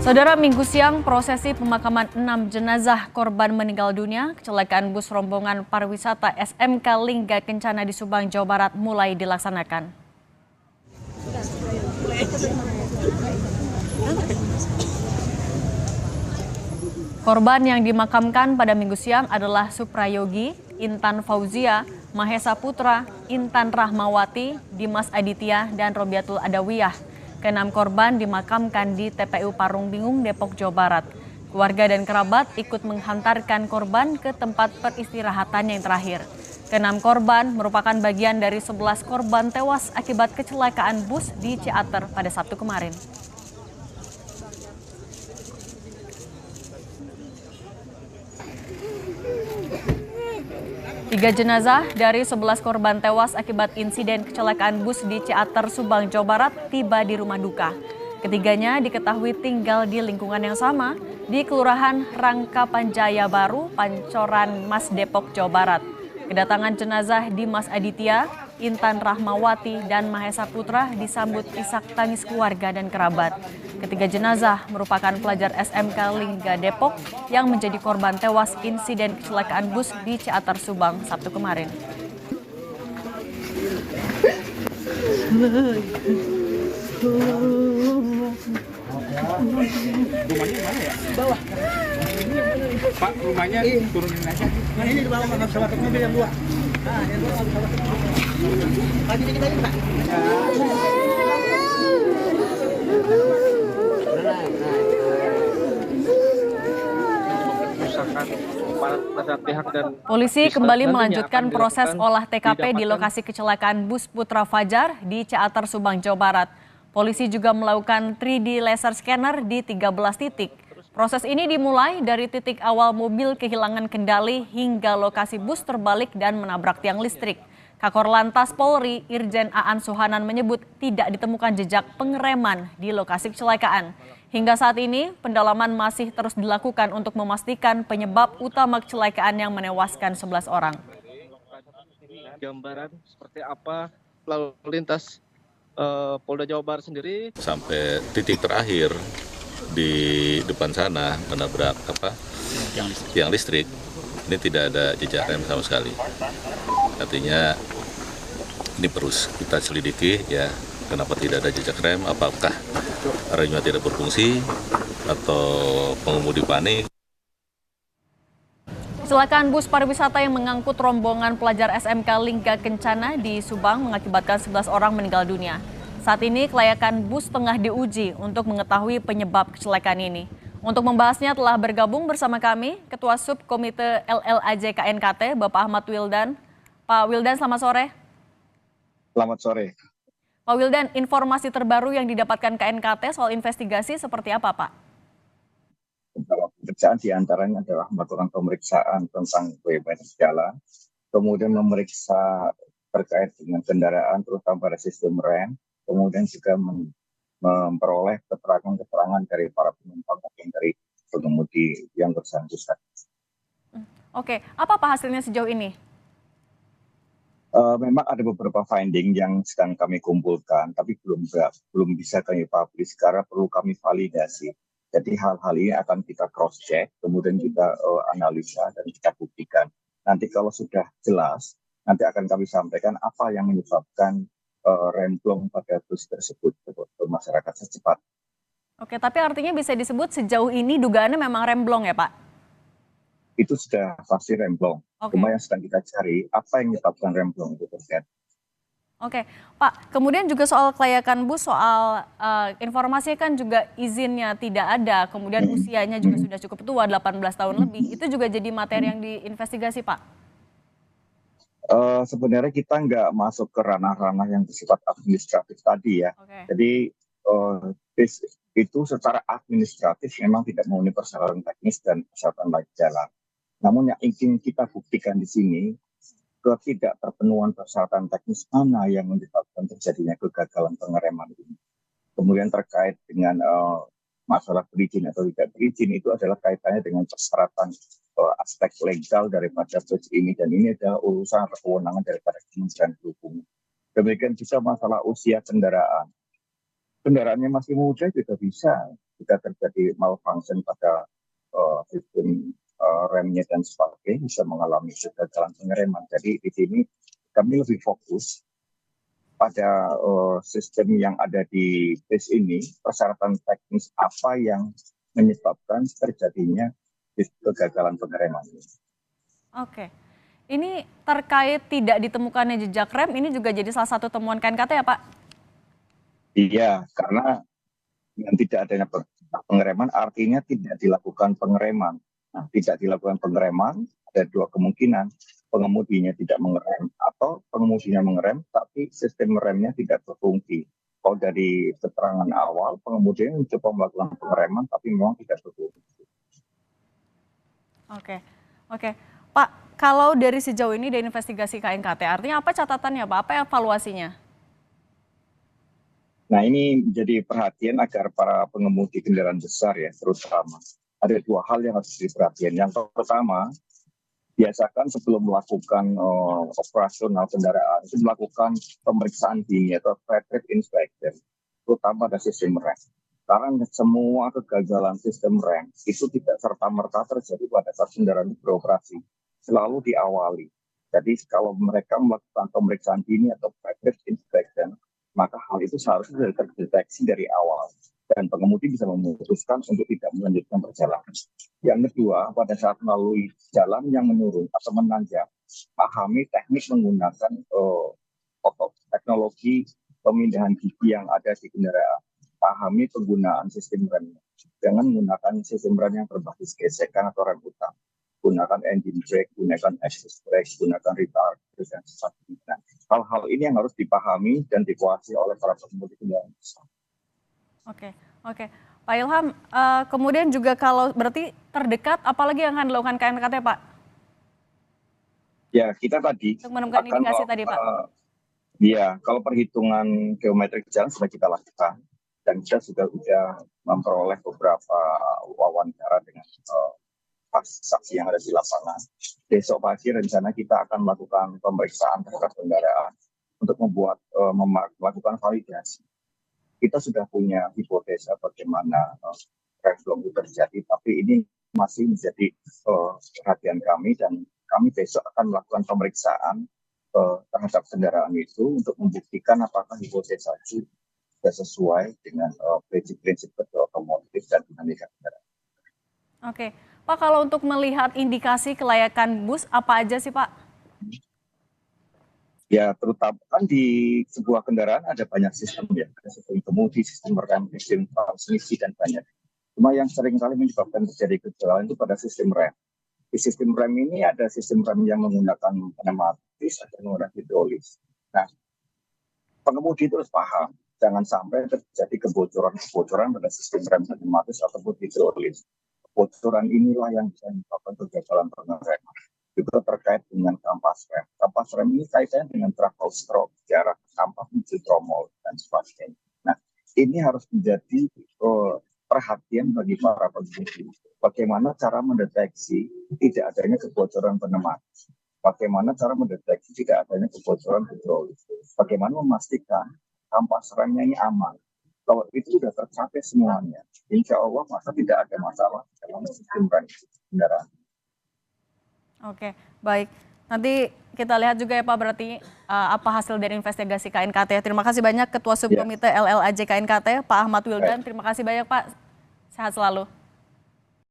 Saudara, Minggu siang prosesi pemakaman 6 jenazah korban meninggal dunia kecelakaan bus rombongan pariwisata SMK Lingga Kencana di Subang, Jawa Barat mulai dilaksanakan. Korban yang dimakamkan pada Minggu siang adalah Suprayogi, Intan Fauzia, Mahesa Putra, Intan Rahmawati, Dimas Aditya, dan Robiatul Adawiyah. Keenam korban dimakamkan di TPU Parung Bingung, Depok, Jawa Barat. Keluarga dan kerabat ikut menghantarkan korban ke tempat peristirahatan yang terakhir. Keenam korban merupakan bagian dari 11 korban tewas akibat kecelakaan bus di Ciater pada Sabtu kemarin. Tiga jenazah dari 11 korban tewas akibat insiden kecelakaan bus di Ciater, Subang, Jawa Barat tiba di rumah duka. Ketiganya diketahui tinggal di lingkungan yang sama di Kelurahan Rangkapanjaya Baru, Pancoran Mas, Depok, Jawa Barat. Kedatangan jenazah Dimas Aditya, Intan Rahmawati, dan Mahesa Putra disambut isak tangis keluarga dan kerabat. Ketiga jenazah merupakan pelajar SMK Lingga Depok yang menjadi korban tewas insiden kecelakaan bus di Ciater, Subang, Sabtu kemarin. Rumahnya mana ya? Bawah. Pak, rumahnya turunin aja. Nah, ini di bawah mana pesawat mobil yang dua. Nah, yang dua pesawat. Pagi dikit lagi, Pak. Polisi kembali melanjutkan proses olah TKP di lokasi kecelakaan bus Putra Fajar di Ciater, Subang, Jawa Barat. Polisi juga melakukan 3D laser scanner di 13 titik. Proses ini dimulai dari titik awal mobil kehilangan kendali hingga lokasi bus terbalik dan menabrak tiang listrik. Kakor Lantas Polri Irjen Aan Suhanan menyebut tidak ditemukan jejak pengereman di lokasi kecelakaan. Hingga saat ini pendalaman masih terus dilakukan untuk memastikan penyebab utama kecelakaan yang menewaskan 11 orang. Gambaran seperti apa lalu lintas Polda Jawa Barat sendiri sampai titik terakhir di depan sana menabrak tiang listrik. Ini tidak ada jejak rem sama sekali. Artinya ini perlu kita selidiki ya, kenapa tidak ada jejak rem, apakah remnya tidak berfungsi atau pengemudi panik. Kecelakaan bus pariwisata yang mengangkut rombongan pelajar SMK Lingga Kencana di Subang mengakibatkan 11 orang meninggal dunia. Saat ini kelayakan bus tengah diuji untuk mengetahui penyebab kecelakaan ini. Untuk membahasnya telah bergabung bersama kami Ketua Subkomite LLAJ KNKT, Bapak Ahmad Wildan. Pak Wildan, selamat sore. Selamat sore. Pak Wildan, informasi terbaru yang didapatkan KNKT soal investigasi seperti apa, Pak? Pemeriksaan diantaranya adalah melakukan pemeriksaan tentang kebebasan jalan, kemudian memeriksa terkait dengan kendaraan terutama pada sistem rem, kemudian juga memperoleh keterangan-keterangan dari para penumpang maupun dari pengemudi yang bersangkutan. Oke, apa hasilnya sejauh ini? Memang ada beberapa finding yang sedang kami kumpulkan, tapi belum bisa kami publish karena perlu kami validasi. Jadi hal-hal ini akan kita cross check, kemudian kita analisa dan kita buktikan. Nanti kalau sudah jelas, nanti akan kami sampaikan apa yang menyebabkan remblong pada bus tersebut ke masyarakat secepat. Oke, tapi artinya bisa disebut sejauh ini dugaannya memang remblong ya, Pak? Itu sudah pasti remblong. Okay. Cuma yang sedang kita cari apa yang menyebabkan remblong itu terjadi. Oke, Pak. Kemudian juga soal kelayakan bus, soal informasinya kan juga izinnya tidak ada, kemudian usianya juga sudah cukup tua, 18 tahun lebih. Itu juga jadi materi yang diinvestigasi, Pak? Sebenarnya kita nggak masuk ke ranah-ranah yang bersifat administratif tadi ya. Okay. Jadi itu secara administratif memang tidak memenuhi persyaratan teknis dan persyaratan layak jalan. Namun yang ingin kita buktikan di sini, ketidakterpenuhan persyaratan teknis mana yang menyebabkan terjadinya kegagalan pengereman ini. Kemudian terkait dengan masalah berizin atau tidak berizin itu adalah kaitannya dengan persyaratan aspek legal daripada bus ini, dan ini adalah urusan kewenangan daripada Kementerian Perhubungan. Demikian juga masalah usia kendaraan. Kendaraannya masih muda juga bisa jika terjadi malfunction pada sistem remnya dan sebagainya bisa mengalami kegagalan pengereman. Jadi di sini kami lebih fokus pada sistem yang ada di bus ini, persyaratan teknis apa yang menyebabkan terjadinya kegagalan pengereman ini. Oke, ini terkait tidak ditemukannya jejak rem, ini juga jadi salah satu temuan KNKT ya Pak? Iya, karena dengan tidak adanya pengereman artinya tidak dilakukan pengereman. Nah, tidak dilakukan pengereman ada dua kemungkinan, pengemudinya tidak mengerem atau pengemudinya mengerem tapi sistem remnya tidak berfungsi. Kalau dari keterangan awal pengemudinya mencoba melakukan pengereman tapi memang tidak berfungsi. Oke. Pak, kalau dari sejauh ini dari investigasi KNKT, artinya apa catatannya Pak? Apa evaluasinya? Nah, ini menjadi perhatian agar para pengemudi kendaraan besar ya, terutama. Ada dua hal yang harus diperhatikan. Yang pertama, biasakan sebelum melakukan operasional kendaraan, itu melakukan pemeriksaan dini atau traffic inspection, terutama pada sistem rem. Karena semua kegagalan sistem rem itu tidak serta-merta terjadi pada saat kendaraan beroperasi. Selalu diawali. Jadi kalau mereka melakukan pemeriksaan dini atau traffic inspection, maka hal itu seharusnya sudah terdeteksi dari awal dan pengemudi bisa memutuskan untuk tidak melanjutkan perjalanan. Yang kedua, pada saat melalui jalan yang menurun atau menanjak, pahami teknik menggunakan teknologi pemindahan gigi yang ada di kendaraan. Pahami penggunaan sistem rem. Jangan menggunakan sistem rem yang berbasis gesekan atau rem utama. Gunakan engine brake, gunakan assist brake, gunakan retarder, dan sebagainya. Hal-hal ini yang harus dipahami dan dikuasai oleh para pengemudi kendaraan besar. Oke. Pak Ilham, kemudian juga kalau berarti terdekat, apalagi yang akan dilakukan KNKT Pak? Ya, kita tadi untuk menemukan indikasi tadi Pak. Ya, kalau perhitungan geometrik jalan sudah kita lakukan. Dan kita sudah memperoleh beberapa wawancara dengan saksi yang ada di lapangan. Besok pagi rencana kita akan melakukan pemeriksaan terhadap kendaraan untuk melakukan validasi. Kita sudah punya hipotesa bagaimana remblong itu terjadi, tapi ini masih menjadi perhatian kami dan kami besok akan melakukan pemeriksaan terhadap kendaraan itu untuk membuktikan apakah hipotesa itu sudah sesuai dengan prinsip-prinsip otomotif dan dinamika kendaraan. Oke, Pak, kalau untuk melihat indikasi kelayakan bus apa aja sih Pak? Ya, terutama kan di sebuah kendaraan ada banyak sistem ya, ada sistem kemudi, sistem rem, sistem transmisi dan banyak. Cuma yang sering kali menyebabkan terjadi kecelakaan itu pada sistem rem. Di sistem rem ini ada sistem rem yang menggunakan pneumatis atau menggunakan hidrolis. Nah, pengemudi itu harus paham. Jangan sampai terjadi kebocoran pada sistem rem pneumatis ataupun hidrolis. Kebocoran inilah yang bisa menyebabkan kegagalan pengereman. Juga terkait dengan kampas rem. Kampas rem ini kaitannya dengan travel stroke, jarak kampas menuju tromol dan sebagainya. Nah, ini harus menjadi perhatian bagi para pengemudi. Bagaimana cara mendeteksi tidak adanya kebocoran pneumatis? Bagaimana cara mendeteksi tidak adanya kebocoran hidrolis? Bagaimana memastikan kampas remnya ini aman? Kalau itu sudah tercapai semuanya, insya Allah maka tidak ada masalah dalam sistem rem kendaraan. Oke, baik. Nanti kita lihat juga ya Pak berarti apa hasil dari investigasi KNKT. Terima kasih banyak Ketua Subkomite LLAJ KNKT, Pak Ahmad Wildan. Terima kasih banyak Pak. Sehat selalu.